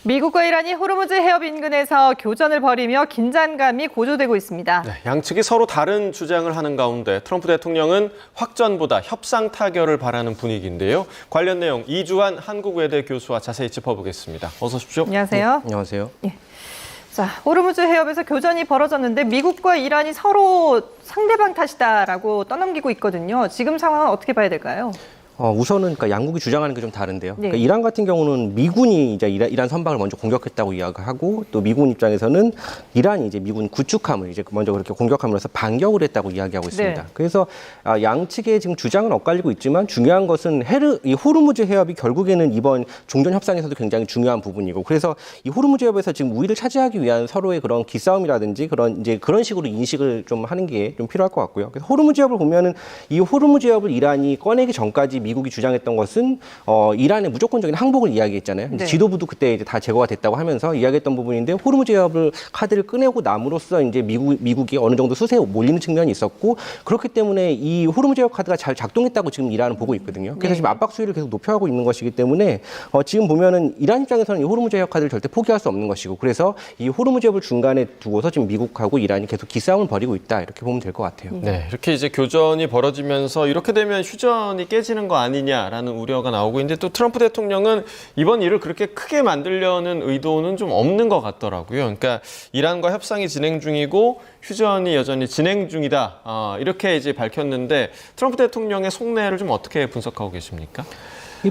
미국과 이란이 호르무즈 해협 인근에서 교전을 벌이며 긴장감이 고조되고 있습니다. 네, 양측이 서로 다른 주장을 하는 가운데 트럼프 대통령은 확전보다 협상 타결을 바라는 분위기인데요. 관련 내용 이주환 한국외대 교수와 자세히 짚어보겠습니다. 어서 오십시오. 안녕하세요. 안녕하세요. 예. 자, 호르무즈 해협에서 교전이 벌어졌는데 미국과 이란이 서로 상대방 탓이다라고 떠넘기고 있거든요. 지금 상황은 어떻게 봐야 될까요? 우선은 그러니까 양국이 주장하는 게 좀 다른데요. 네. 그러니까 이란 같은 경우는 미군이 이제 이란 선박을 먼저 공격했다고 이야기하고 또 미군 입장에서는 이란이 이제 미군 구축함을 이제 먼저 그렇게 공격함으로써 반격을 했다고 이야기하고 있습니다. 네. 그래서 양측의 지금 주장은 엇갈리고 있지만 중요한 것은 이 호르무즈 해협이 결국에는 이번 종전 협상에서도 굉장히 중요한 부분이고 그래서 이 호르무즈 해협에서 지금 우위를 차지하기 위한 서로의 그런 기싸움이라든지 그런 식으로 인식을 좀 하는 게 좀 필요할 것 같고요. 그래서 호르무즈 해협을 보면은 이 호르무즈 해협을 이란이 꺼내기 전까지 미국이 주장했던 것은 이란의 무조건적인 항복을 이야기했잖아요. 네. 지도부도 그때 이제 다 제거가 됐다고 하면서 이야기했던 부분인데 호르무즈 해협을 카드를 꺼내고 남으로써 이제 미국이 어느 정도 수세에 몰리는 측면이 있었고 그렇기 때문에 이 호르무즈 해협 카드가 잘 작동했다고 지금 이란은 보고 있거든요. 그래서 네. 지금 압박 수위를 계속 높여가고 있는 것이기 때문에 지금 보면은 이란 입장에서는 이 호르무즈 해협 카드를 절대 포기할 수 없는 것이고 그래서 이 호르무즈 해협을 중간에 두고서 지금 미국하고 이란이 계속 기싸움을 벌이고 있다 이렇게 보면 될 것 같아요. 네, 이렇게 이제 교전이 벌어지면서 이렇게 되면 휴전이 깨지는 거 아니냐라는 우려가 나오고 있는데 또 트럼프 대통령은 이번 일을 그렇게 크게 만들려는 의도는 좀 없는 것 같더라고요. 그러니까 이란과 협상이 진행 중이고 휴전이 여전히 진행 중이다. 이렇게 이제 밝혔는데 트럼프 대통령의 속내를 좀 어떻게 분석하고 계십니까?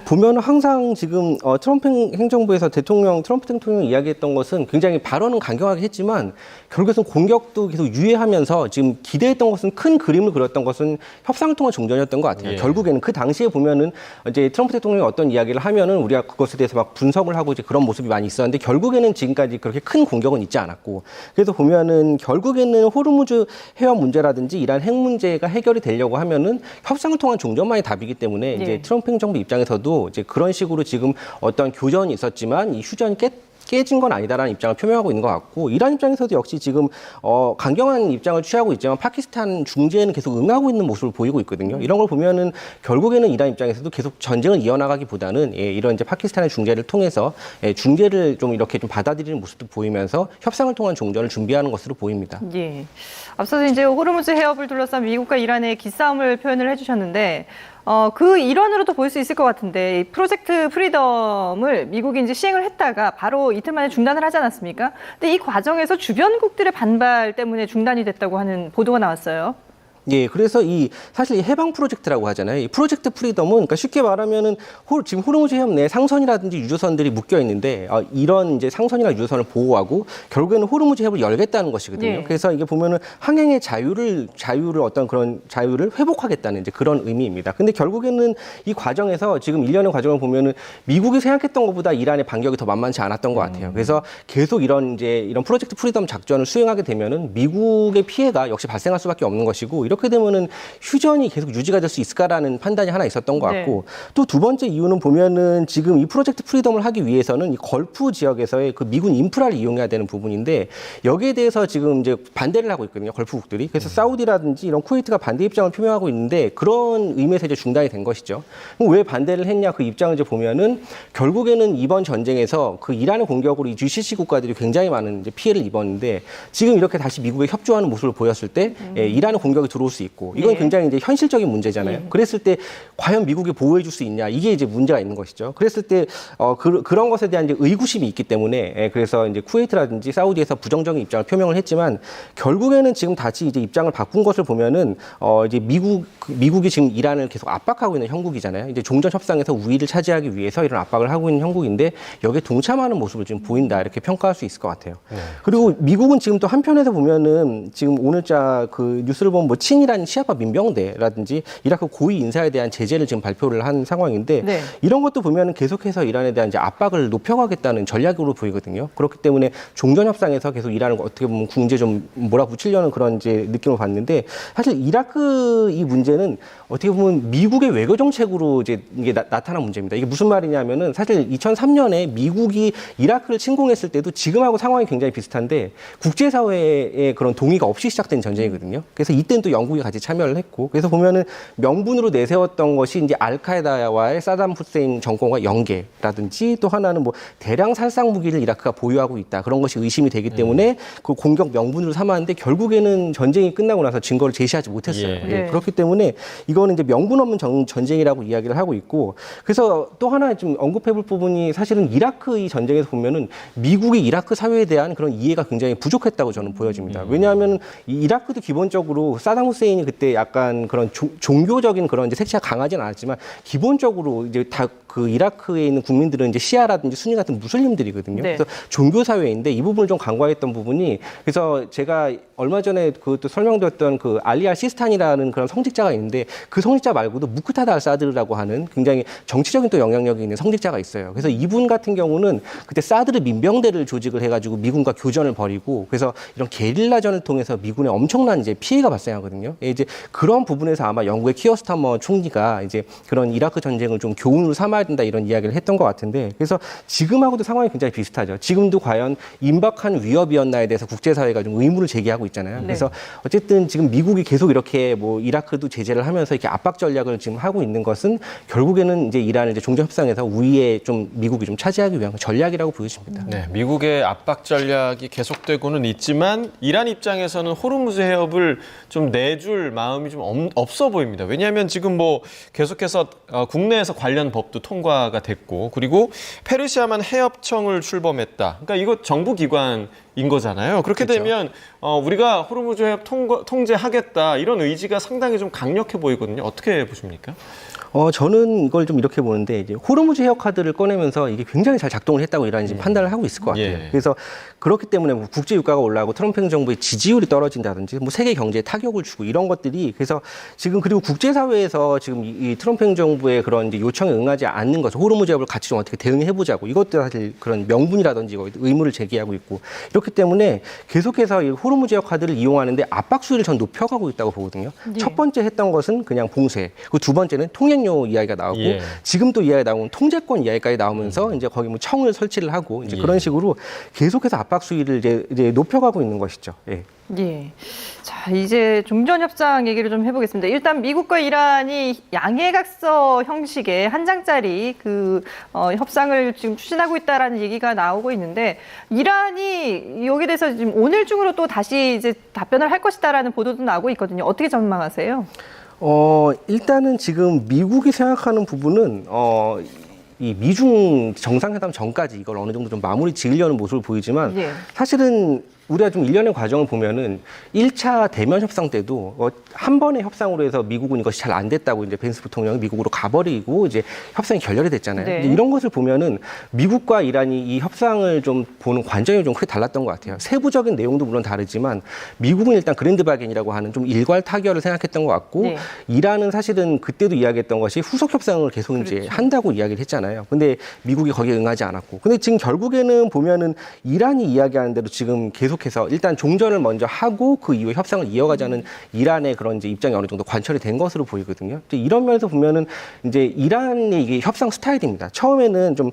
보면 항상 지금 트럼프 행정부에서 트럼프 대통령이 이야기했던 것은 굉장히 발언은 강경하게 했지만 결국에는 공격도 계속 유예하면서 지금 기대했던 것은 큰 그림을 그렸던 것은 협상을 통한 종전이었던 것 같아요. 예. 결국에는 그 당시에 보면은 이제 트럼프 대통령이 어떤 이야기를 하면은 우리가 그것에 대해서 막 분석을 하고 이제 그런 모습이 많이 있었는데 결국에는 지금까지 그렇게 큰 공격은 있지 않았고 그래서 보면은 결국에는 호르무즈 해협 문제라든지 이란 핵 문제가 해결이 되려고 하면은 협상을 통한 종전만이 답이기 때문에 이제 예. 트럼프 행정부 입장에서도 이제 그런 식으로 지금 어떤 교전이 있었지만 이 휴전이 깨진 건 아니다라는 입장을 표명하고 있는 것 같고 이란 입장에서도 역시 지금 강경한 입장을 취하고 있지만 파키스탄 중재에는 계속 응하고 있는 모습을 보이고 있거든요. 이런 걸 보면은 결국에는 이란 입장에서도 계속 전쟁을 이어나가기보다는 이런 이제 파키스탄의 중재를 통해서 중재를 좀 이렇게 좀 받아들이는 모습도 보이면서 협상을 통한 종전을 준비하는 것으로 보입니다. 예. 앞서서 이제 호르무즈 해협을 둘러싼 미국과 이란의 기싸움을 표현을 해주셨는데 그 일환으로도 볼 수 있을 것 같은데 프로젝트 프리덤을 미국이 이제 시행을 했다가 바로 이틀 만에 중단을 하지 않았습니까? 근데 이 과정에서 주변국들의 반발 때문에 중단이 됐다고 하는 보도가 나왔어요. 예, 그래서 사실 이 해방 프로젝트라고 하잖아요. 이 프로젝트 프리덤은 그러니까 쉽게 말하면은 지금 호르무즈 해협 내 상선이라든지 유조선들이 묶여 있는데 이런 이제 상선이나 유조선을 보호하고 결국에는 호르무즈 해협을 열겠다는 것이거든요. 예. 그래서 이게 보면은 항행의 자유를 어떤 그런 자유를 회복하겠다는 이제 그런 의미입니다. 근데 결국에는 이 과정에서 지금 일련의 과정을 보면은 미국이 생각했던 것보다 이란의 반격이 더 만만치 않았던 것 같아요. 그래서 계속 이런 프로젝트 프리덤 작전을 수행하게 되면은 미국의 피해가 역시 발생할 수밖에 없는 것이고 이렇게 되면은 휴전이 계속 유지가 될 수 있을까라는 판단이 하나 있었던 것 같고 네. 또 두 번째 이유는 보면은 지금 이 프로젝트 프리덤을 하기 위해서는 이 걸프 지역에서의 그 미군 인프라를 이용해야 되는 부분인데 여기에 대해서 지금 이제 반대를 하고 있거든요. 걸프국들이. 그래서 사우디라든지 이런 쿠웨이트가 반대 입장을 표명하고 있는데 그런 의미에서 이제 중단이 된 것이죠. 그럼 왜 반대를 했냐 그 입장을 이제 보면은 결국에는 이번 전쟁에서 그 이란의 공격으로 이 GCC 국가들이 굉장히 많은 이제 피해를 입었는데 지금 이렇게 다시 미국에 협조하는 모습을 보였을 때 이란의 공격이 들어올 수 있고 이건 네. 굉장히 이제 현실적인 문제잖아요. 네. 그랬을 때 과연 미국이 보호해 줄 수 있냐 이게 이제 문제가 있는 것이죠. 그랬을 때 그런 것에 대한 이제 의구심이 있기 때문에 그래서 이제 쿠웨이트라든지 사우디에서 부정적인 입장을 표명을 했지만 결국에는 지금 다시 이제 입장을 바꾼 것을 보면은 이제 미국이 지금 이란을 계속 압박하고 있는 형국이잖아요. 이제 종전 협상에서 우위를 차지하기 위해서 이런 압박을 하고 있는 형국인데 여기에 동참하는 모습을 지금 보인다 이렇게 평가할 수 있을 것 같아요. 네. 그리고 미국은 지금 또 한편에서 보면은 지금 오늘자 그 뉴스를 보면 뭐 친이란 시아파 민병대라든지 이라크 고위 인사에 대한 제재를 지금 발표를 한 상황인데 네. 이런 것도 보면은 계속해서 이란에 대한 이제 압박을 높여가겠다는 전략으로 보이거든요. 그렇기 때문에 종전 협상에서 계속 이란을 어떻게 보면 궁지에 좀 몰아붙이려는 그런 이제 느낌을 받는데 사실 이라크 이 문제는 어떻게 보면 미국의 외교 정책으로 이제 이게 나타난 문제입니다. 이게 무슨 말이냐면은 사실 2003년에 미국이 이라크를 침공했을 때도 지금하고 상황이 굉장히 비슷한데 국제사회의 그런 동의가 없이 시작된 전쟁이거든요. 그래서 이때는 또 영국이 같이 참여를 했고 그래서 보면은 명분으로 내세웠던 것이 이제 알카에다와의 사담 후세인 정권과 연계라든지 또 하나는 뭐 대량 살상 무기를 이라크가 보유하고 있다 그런 것이 의심이 되기 때문에 그 공격 명분으로 삼았는데 결국에는 전쟁이 끝나고 나서 증거를 제시하지 못했어요. 예. 네. 그렇기 때문에 이거는 이제 명분 없는 전쟁이라고 이야기를 하고 있고 그래서 또 하나 좀 언급해볼 부분이 사실은 이라크 이 전쟁에서 보면은 미국이 이라크 사회에 대한 그런 이해가 굉장히 부족했다고 저는 보여집니다. 왜냐하면 이 이라크도 기본적으로 사담 후세인이 그때 약간 그런 종교적인 그런 이제 색채가 강하진 않았지만 기본적으로 이제 다 그 이라크에 있는 국민들은 이제 시아라든지 수니 같은 무슬림들이거든요. 네. 그래서 종교 사회인데 이 부분을 좀 간과했던 부분이 그래서 제가 얼마 전에 그것도 설명드렸던 그 알리 알 시스탄이라는 그런 성직자가 있는데 그 성직자 말고도 무크타다 알 사드르라고 하는 굉장히 정치적인 또 영향력이 있는 성직자가 있어요. 그래서 이분 같은 경우는 그때 사드르 민병대를 조직을 해가지고 미군과 교전을 벌이고 그래서 이런 게릴라전을 통해서 미군에 엄청난 이제 피해가 발생하거든요. 이제 그런 부분에서 아마 영국의 키어 스타머 총리가 이제 그런 이라크 전쟁을 좀 교훈으로 삼아야 된다 이런 이야기를 했던 것 같은데 그래서 지금하고도 상황이 굉장히 비슷하죠. 지금도 과연 임박한 위협이었나에 대해서 국제사회가 좀 의문을 제기하고 있잖아요. 네. 그래서 어쨌든 지금 미국이 계속 이렇게 뭐 이라크도 제재를 하면서 이렇게 압박 전략을 지금 하고 있는 것은 결국에는 이제 이란을 이제 종전협상에서 우위에 좀 미국이 좀 차지하기 위한 전략이라고 보여집니다. 네, 미국의 압박 전략이 계속되고는 있지만 이란 입장에서는 호르무즈 해협을 좀 내줄 마음이 좀 없어 보입니다. 왜냐하면 지금 뭐 계속해서 국내에서 관련 법도 통과가 됐고 그리고 페르시아만 해협청을 출범했다. 그러니까 이거 정부 기관인 거잖아요. 그렇게 그렇죠. 되면 우리가 호르무즈 해협 통제하겠다 이런 의지가 상당히 좀 강력해 보이거든요. 어떻게 보십니까? 저는 이걸 좀 이렇게 보는데 이제 호르무즈 해협 카드를 꺼내면서 이게 굉장히 잘 작동을 했다고 이란이 지금 판단을 하고 있을 것 같아요. 예. 그래서 그렇기 때문에 뭐 국제 유가가 올라가고 트럼프 행정부의 지지율이 떨어진다든지 뭐 세계 경제에 타격을 주고 이런 것들이 그래서 지금 그리고 국제 사회에서 지금 이 트럼프 행정부의 그런 이제 요청에 응하지 않는 것, 호르무즈 해협을 같이 좀 어떻게 대응해 보자고 이것도 사실 그런 명분이라든지 의무를 제기하고 있고 이렇기 때문에 계속해서 이 호르무즈 해협 카드를 이용하는데 압박 수위를 전 높여가고 있다고 보거든요. 네. 첫 번째 했던 것은 그냥 봉쇄, 그리고 두 번째는 통행료 이야기가 나오고 예. 지금 또 이야기가 나오면 통제권 이야기까지 나오면서 이제 거기 뭐 청을 설치를 하고 이제 예. 그런 식으로 계속해서 압박 수위를 이제 높여가고 있는 것이죠. 예. 예. 자, 이제 종전협상 얘기를 좀 해보겠습니다. 일단 미국과 이란이 양해각서 형식의 한 장짜리 그 협상을 지금 추진하고 있다라는 얘기가 나오고 있는데 이란이 여기에 대해서 지금 오늘 중으로 또 다시 이제 답변을 할 것이다라는 보도도 나오고 있거든요. 어떻게 전망하세요? 일단은 지금 미국이 생각하는 부분은 이 미중 정상회담 전까지 이걸 어느 정도 좀 마무리 지으려는 모습을 보이지만 예. 사실은 우리가 좀 일련의 과정을 보면은 1차 대면 협상 때도 한 번의 협상으로 해서 미국은 이것이 잘 안 됐다고 이제 벤스 부통령이 미국으로 가버리고 이제 협상이 결렬이 됐잖아요. 네. 이제 이런 것을 보면은 미국과 이란이 이 협상을 좀 보는 관점이 좀 크게 달랐던 것 같아요. 세부적인 내용도 물론 다르지만 미국은 일단 그랜드 바겐이라고 하는 좀 일괄 타결을 생각했던 것 같고 네. 이란은 사실은 그때도 이야기했던 것이 후속 협상을 계속 이제 그렇죠. 한다고 이야기를 했잖아요. 근데 미국이 거기에 응하지 않았고. 근데 지금 결국에는 보면은 이란이 이야기하는 대로 지금 계속해서 일단 종전을 먼저 하고 그 이후에 협상을 이어가자는 이란의 그런 이제 입장이 어느 정도 관철이 된 것으로 보이거든요. 이제 이런 면에서 보면은 이제 이란의 이게 협상 스타일입니다. 처음에는 좀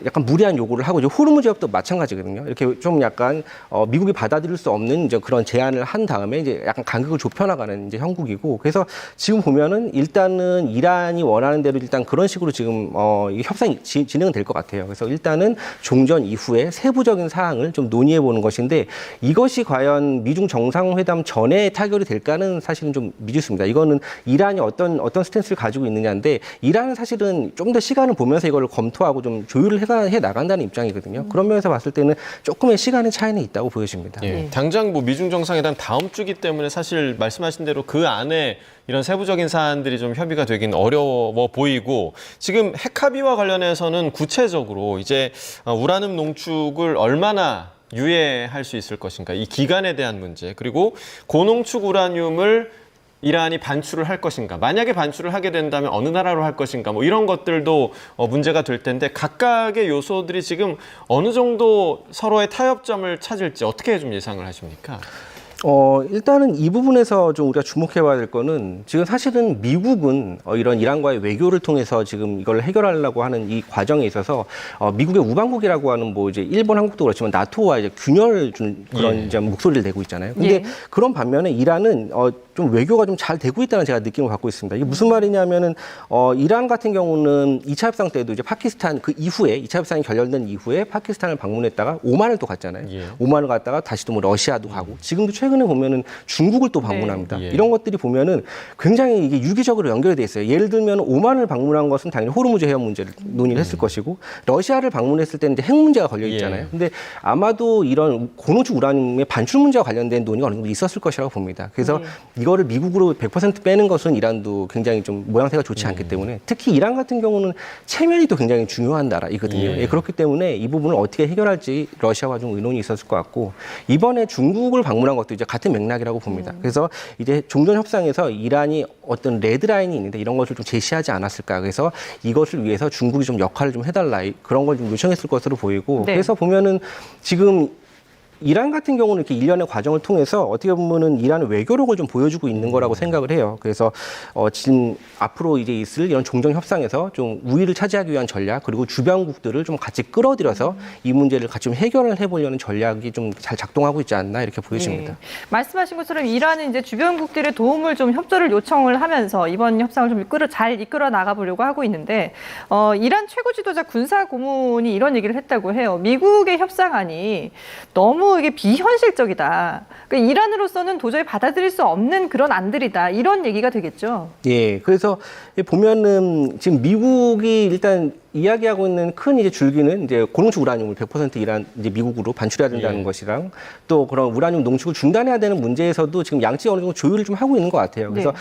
약간 무리한 요구를 하고 이제 호르무즈 해협도 마찬가지거든요. 이렇게 좀 약간 미국이 받아들일 수 없는 이제 그런 제안을 한 다음에 이제 약간 간격을 좁혀나가는 이제 형국이고 그래서 지금 보면은 일단은 이란이 원하는 대로 일단 그런 식으로 지금 이 협상이 진행은 될 것 같아요. 그래서 일단은 종전 이후에 세부적인 사항을 좀 논의해 보는 것인데 이것이 과연 미중 정상회담 전에 타결이 될까는 사실은 좀 미지수입니다. 이거는 이란이 어떤 스탠스를 가지고 있느냐인데 이란은 사실은 좀 더 시간을 보면서 이걸 검토하고 좀 조율을 해 나간다는 입장이거든요. 그런 면에서 봤을 때는 조금의 시간의 차이는 있다고 보여집니다. 예, 당장 뭐 미중 정상회담 다음 주기 때문에 사실 말씀하신 대로 그 안에 이런 세부적인 사안들이 좀 협의가 되긴 어려워 보이고 지금 핵합의와 관련해서는 구체적으로 이제 우라늄 농축을 얼마나 유예할 수 있을 것인가 이 기간에 대한 문제 그리고 고농축 우라늄을 이란이 반출을 할 것인가 만약에 반출을 하게 된다면 어느 나라로 할 것인가 뭐 이런 것들도 문제가 될 텐데 각각의 요소들이 지금 어느 정도 서로의 타협점을 찾을지 어떻게 좀 예상을 하십니까? 일단은 이 부분에서 좀 우리가 주목해봐야 될 거는 지금 사실은 미국은 이런 이란과의 외교를 통해서 지금 이걸 해결하려고 하는 이 과정에 있어서 미국의 우방국이라고 하는 뭐 이제 일본, 한국도 그렇지만 나토와 이제 균열을 준 그런 이제 목소리를 내고 있잖아요. 근데 그런 반면에 이란은 좀 외교가 좀 잘 되고 있다는 제가 느낌을 갖고 있습니다. 이게 무슨 말이냐면은 이란 같은 경우는 2차 협상 때도 이제 파키스탄 그 이후에 2차 협상이 결렬된 이후에 파키스탄을 방문했다가 오만을 또 갔잖아요. 오만을 갔다가 다시 또 뭐 러시아도 가고 지금도 최근에 보면은 중국을 또 방문합니다. 이런 것들이 보면은 굉장히 이게 유기적으로 연결이 돼 있어요. 예를 들면 오만을 방문한 것은 당연히 호르무즈 해협 문제를 논의를 했을 것이고 러시아를 방문했을 때는 이제 핵 문제가 걸려 있잖아요. 근데 아마도 이런 고노축 우라늄의 반출 문제와 관련된 논의가 어느 정도 있었을 것이라고 봅니다. 그래서 이거를 미국으로 100% 빼는 것은 이란도 굉장히 좀 모양새가 좋지 않기 때문에 특히 이란 같은 경우는 체면이 또 굉장히 중요한 나라이거든요. 그렇기 때문에 이 부분을 어떻게 해결할지 러시아와 좀 의논이 있었을 것 같고 이번에 중국을 방문한 것도 이제 같은 맥락이라고 봅니다. 그래서 이제 종전 협상에서 이란이 어떤 레드라인이 있는데 이런 것을 좀 제시하지 않았을까. 그래서 이것을 위해서 중국이 좀 역할을 좀 해달라. 그런 걸 좀 요청했을 것으로 보이고 그래서 보면은 지금 이란 같은 경우는 이렇게 일련의 과정을 통해서 어떻게 보면은 이란의 외교력을 좀 보여주고 있는 거라고 생각을 해요. 그래서 지금 앞으로 이제 있을 이런 종전 협상에서 좀 우위를 차지하기 위한 전략 그리고 주변국들을 좀 같이 끌어들여서 이 문제를 같이 좀 해결을 해보려는 전략이 좀 잘 작동하고 있지 않나 이렇게 보여집니다. 말씀하신 것처럼 이란은 이제 주변국들의 도움을 좀 협조를 요청을 하면서 이번 협상을 좀 잘 이끌어 나가보려고 하고 있는데 이란 최고 지도자 군사 고문이 이런 얘기를 했다고 해요. 미국의 협상안이 너무 이게 비현실적이다. 그러니까 이란으로서는 도저히 받아들일 수 없는 그런 안들이다. 이런 얘기가 되겠죠. 예, 그래서 보면은 지금 미국이 일단 이야기하고 있는 큰 이제 줄기는 이제 고농축 우라늄을 100% 이란 이제 미국으로 반출해야 된다는 것이랑 또 그런 우라늄 농축을 중단해야 되는 문제에서도 지금 양측이 어느 정도 조율을 좀 하고 있는 것 같아요. 그래서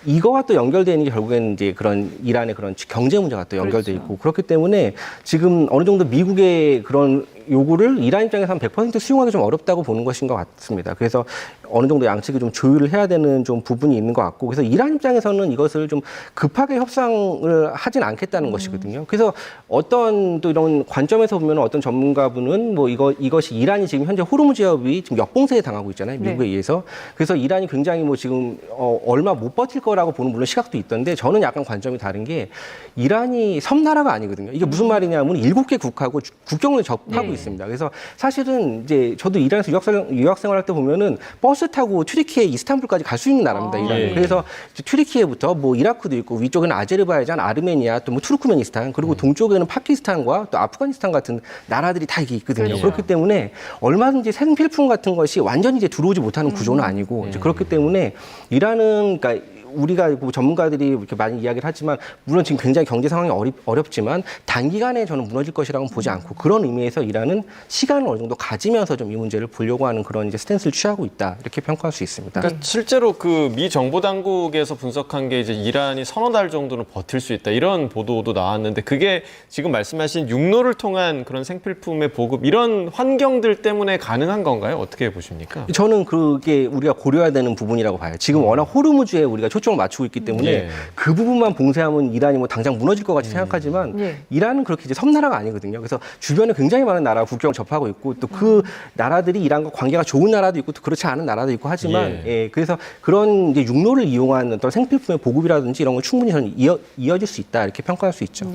이거와 또 연결되는 게 결국에는 이제 그런 이란의 그런 경제 문제가 또 연결돼 있고 그렇기 때문에 지금 어느 정도 미국의 그런 요구를 이란 입장에서 한 100% 수용하기 좀 어렵다고 보는 것인 것 같습니다. 그래서 어느 정도 양측이 좀 조율을 해야 되는 좀 부분이 있는 것 같고 그래서 이란 입장에서는 이것을 좀 급하게 협상을 하진 않겠다는 것이거든요. 그래서 어떤 또 이런 관점에서 보면 어떤 전문가분은 뭐 이것이 이란이 지금 현재 호르무즈 해협이 지금 역봉쇄에 당하고 있잖아요. 미국에 의해서. 그래서 이란이 굉장히 뭐 지금 얼마 못 버틸 거라고 보는 물론 시각도 있던데 저는 약간 관점이 다른 게 이란이 섬나라가 아니거든요. 이게 무슨 말이냐면 7개 국하고 국경을 접하고 있습니다. 그래서 사실은 이제 저도 이란에서 유학 생활할 때 보면은 버스 타고 튀르키예 이스탄불까지 갈 수 있는 나라입니다. 이란이. 그래서 튀르키예부터 뭐 이라크도 있고 위쪽에는 아제르바이잔, 아르메니아, 또 뭐 투르크메니스탄 그리고 동쪽에는 파키스탄과 또 아프가니스탄 같은 나라들이 다 이게 있거든요. 그렇기 때문에 얼마든지 생필품 같은 것이 완전히 이제 들어오지 못하는 구조는 아니고 이제 그렇기 때문에 이란은 그러니까 우리가 뭐 전문가들이 이렇게 많이 이야기를 하지만 물론 지금 굉장히 경제 상황이 어렵지만 단기간에 저는 무너질 것이라고는 보지 않고 그런 의미에서 이란은 시간을 어느 정도 가지면서 좀 이 문제를 보려고 하는 그런 이제 스탠스를 취하고 있다 이렇게 평가할 수 있습니다. 그러니까 실제로 그 미 정보 당국에서 분석한 게 이제 이란이 서너 달 정도는 버틸 수 있다 이런 보도도 나왔는데 그게 지금 말씀하신 육로를 통한 그런 생필품의 보급 이런 환경들 때문에 가능한 건가요? 어떻게 보십니까? 저는 그게 우리가 고려해야 되는 부분이라고 봐요. 지금 워낙 호르무즈에 우리가 초점을 맞추고 있기 때문에 그 부분만 봉쇄하면 이란이 뭐 당장 무너질 것 같이 생각하지만 이란은 그렇게 이제 섬나라가 아니거든요. 그래서 주변에 굉장히 많은 나라 국경을 접하고 있고 또 그 나라들이 이란과 관계가 좋은 나라도 있고 또 그렇지 않은 나라도 있고 하지만 그래서 그런 이제 육로를 이용한 어떤 생필품의 보급이라든지 이런 걸 충분히 저는 이어질 수 있다 이렇게 평가할 수 있죠.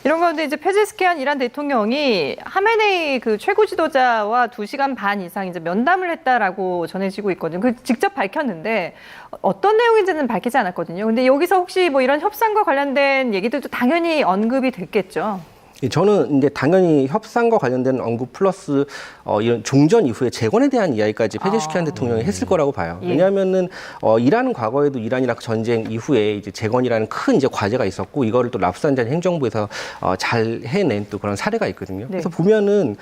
이런 가운데 이제 페제스키안 이란 대통령이 하메네이 그 최고 지도자와 2시간 반 이상 이제 면담을 했다라고 전해지고 있거든요. 그 직접 밝혔는데 어떤 내용인지는 밝히지 않았거든요. 근데 여기서 혹시 뭐 이런 협상과 관련된 얘기들도 당연히 언급이 됐겠죠. 저는 이제 당연히 협상과 관련된 언급 플러스 이런 종전 이후에 재건에 대한 이야기까지 페제시키안 대통령이 했을 거라고 봐요. 왜냐하면은 이란은 과거에도 이란 이라크 전쟁 이후에 이제 재건이라는 큰 이제 과제가 있었고 이거를 또 라프산자니 행정부에서 잘 해낸 또 그런 사례가 있거든요. 그래서 보면은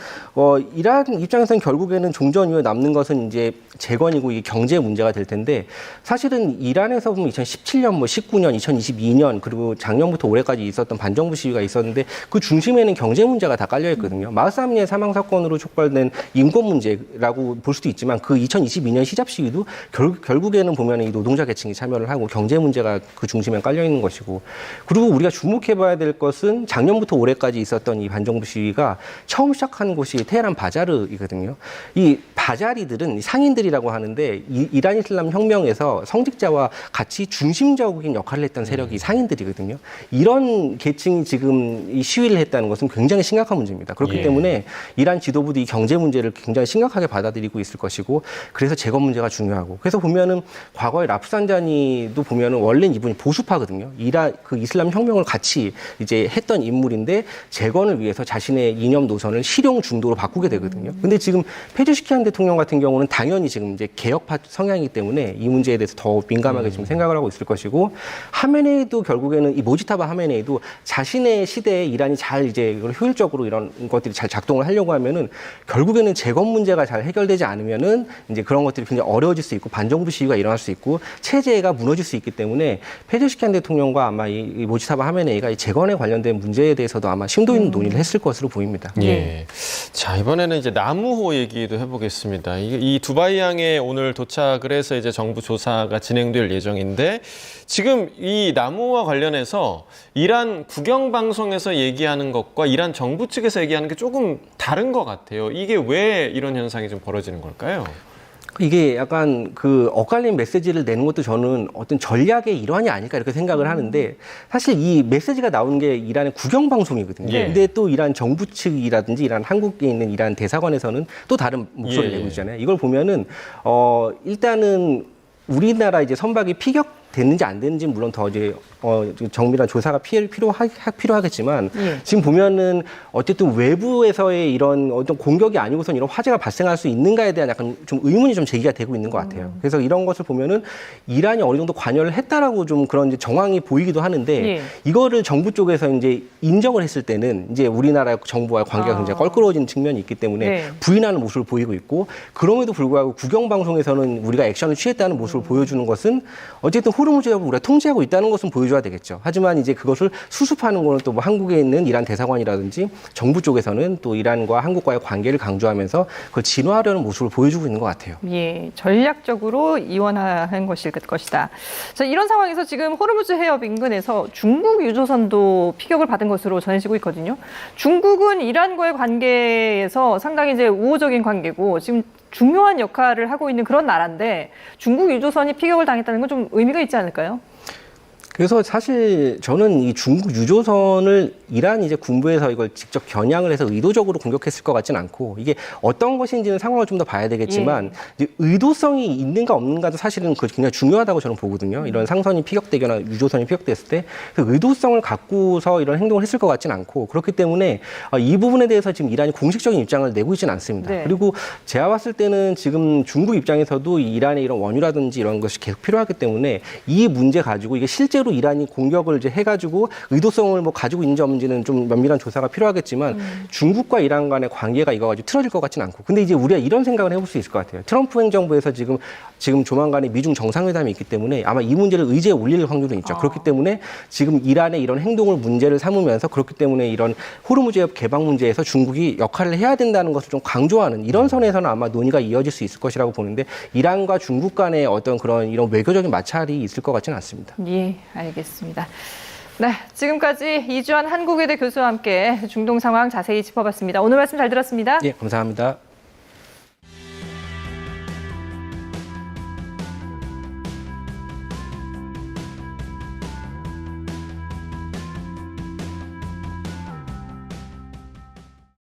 이란 입장에서는 결국에는 종전 이후에 남는 것은 이제 재건이고 이게 경제 문제가 될 텐데 사실은 이란에서 보면 2017년, 뭐 19년, 2022년 그리고 작년부터 올해까지 있었던 반정부 시위가 있었는데 그 중심에는 경제 문제가 다 깔려 있거든요. 마흐사 아미니의 사망 사건으로 촉발된 인권 문제라고 볼 수도 있지만 그 2022년 시잡 시위도 결국에는 보면 이 노동자 계층이 참여를 하고 경제 문제가 그 중심에 깔려 있는 것이고 그리고 우리가 주목해봐야 될 것은 작년부터 올해까지 있었던 이 반정부 시위가 처음 시작한 곳이 테헤란 바자르이거든요. 이 바자리들은 상인들이라고 하는데 이란 이슬람 혁명에서 성직자와 같이 중심적인 역할을 했던 세력이 상인들이거든요. 이런 계층이 지금 이 시위를 했다는 것은 굉장히 심각한 문제입니다. 그렇기 예. 때문에 이란 지도부도 이 경제 문제를 굉장히 심각하게 받아들이고 있을 것이고 그래서 재건 문제가 중요하고 그래서 보면은 과거에 라프산자니도 보면은 원래는 이분이 보수파거든요. 이란 그 이슬람 혁명을 같이 이제 했던 인물인데 재건을 위해서 자신의 이념 노선을 실용 중도로 바꾸게 되거든요. 근데 지금 페제시키안 대통령 같은 경우는 당연히 지금 이제 개혁파 성향이기 때문에 이 문제에 대해서 더 민감하게 지금 생각을 하고 있을 것이고 하메네이도 결국에는 이 모지타바 하메네이도 자신의 시대에 이란이 잘 이제 이걸 효율적으로 이런 것들이 잘 작동을 하려고 하면은 결국에는 재건 문제가 잘 해결되지 않으면은 이제 그런 것들이 굉장히 어려워질 수 있고 반정부 시위가 일어날 수 있고 체제가 무너질 수 있기 때문에 페제시키안 대통령과 아마 이 모지타바 하메네이가 이 재건에 관련된 문제에 대해서도 아마 심도 있는 논의를 했을 것으로 보입니다. 예. 자, 이번에는 이제 나무호 얘기도 해보겠습니다. 이 두바이항에 오늘 도착을 해서 이제 정부 조사가 진행될 예정인데 지금 이 나무호와 관련해서 이란 국영방송에서 얘기하는 것과 이란 정부 측에서 얘기하는 게 조금 다른 것 같아요. 이게 왜 이런 현상이 좀 벌어지는 걸까요? 이게 약간 그 엇갈린 메시지를 내는 것도 저는 어떤 전략의 일환이 아닐까 이렇게 생각을 하는데 사실 이 메시지가 나오는 게 이란의 국영방송이거든요. 예. 근데 또 이란 정부 측이라든지 이란 한국에 있는 이란 대사관에서는 또 다른 목소리를 예. 내고 있잖아요. 이걸 보면은 일단은 우리나라 이제 선박이 피격됐는지 안 됐는지 물론 더 이제 정밀한 조사가 필요하겠지만 지금 보면은 어쨌든 외부에서의 이런 어떤 공격이 아니고선 이런 화재가 발생할 수 있는가에 대한 약간 좀 의문이 좀 제기가 되고 있는 것 같아요. 그래서 이런 것을 보면은 이란이 어느 정도 관여를 했다라고 좀 그런 이제 정황이 보이기도 하는데 이거를 정부 쪽에서 이제 인정을 했을 때는 이제 우리나라 정부와의 관계가 굉장히 껄끄러워지는 측면이 있기 때문에 부인하는 모습을 보이고 있고 그럼에도 불구하고 국영방송에서는 우리가 액션을 취했다는 모습을 보여주는 것은 어쨌든 호르무즈 해협을 우리가 통제하고 있다는 것은 보여줘야 되겠죠. 하지만 이제 그것을 수습하는 거는 또 뭐 한국에 있는 이란 대사관이라든지 정부 쪽에서는 또 이란과 한국과의 관계를 강조하면서 그걸 진화하려는 모습을 보여주고 있는 것 같아요. 예, 전략적으로 이원화한 것일 것이다. 자, 이런 상황에서 지금 호르무즈 해협 인근에서 중국 유조선도 피격을 받은 것으로 전해지고 있거든요. 중국은 이란과의 관계에서 상당히 이제 우호적인 관계고 지금 중요한 역할을 하고 있는 그런 나라인데 중국 유조선이 피격을 당했다는 건 좀 의미가 있지 않을까요? 그래서 사실 저는 이 중국 유조선을 이란 이제 군부에서 이걸 직접 겨냥을 해서 의도적으로 공격했을 것 같지는 않고 이게 어떤 것인지는 상황을 좀 더 봐야 되겠지만 이제 의도성이 있는가 없는가도 사실은 그 굉장히 중요하다고 저는 보거든요. 이런 상선이 피격되거나 유조선이 피격됐을 때 그 의도성을 갖고서 이런 행동을 했을 것 같지는 않고 그렇기 때문에 이 부분에 대해서 지금 이란이 공식적인 입장을 내고 있지는 않습니다. 그리고 제가 봤을 때는 지금 중국 입장에서도 이란의 이런 원유라든지 이런 것이 계속 필요하기 때문에 이 문제 가지고 이게 실제로 이란이 공격을 이제 해가지고 의도성을 뭐 가지고 있는지 없는지는 좀 면밀한 조사가 필요하겠지만 중국과 이란 간의 관계가 이거 가지고 틀어질 것 같지는 않고 근데 이제 우리가 이런 생각을 해볼 수 있을 것 같아요. 트럼프 행정부에서 지금 조만간에 미중 정상회담이 있기 때문에 아마 이 문제를 의제에 올릴 확률은 있죠. 그렇기 때문에 지금 이란의 이런 행동을 문제를 삼으면서 그렇기 때문에 이런 호르무즈 해협 개방 문제에서 중국이 역할을 해야 된다는 것을 좀 강조하는 이런 선에서는 아마 논의가 이어질 수 있을 것이라고 보는데 이란과 중국 간의 어떤 그런 이런 외교적인 마찰이 있을 것 같지는 않습니다. 예, 알겠습니다. 네, 지금까지 이주환 한국외대 교수와 함께 중동 상황 자세히 짚어봤습니다. 오늘 말씀 잘 들었습니다. 예, 감사합니다.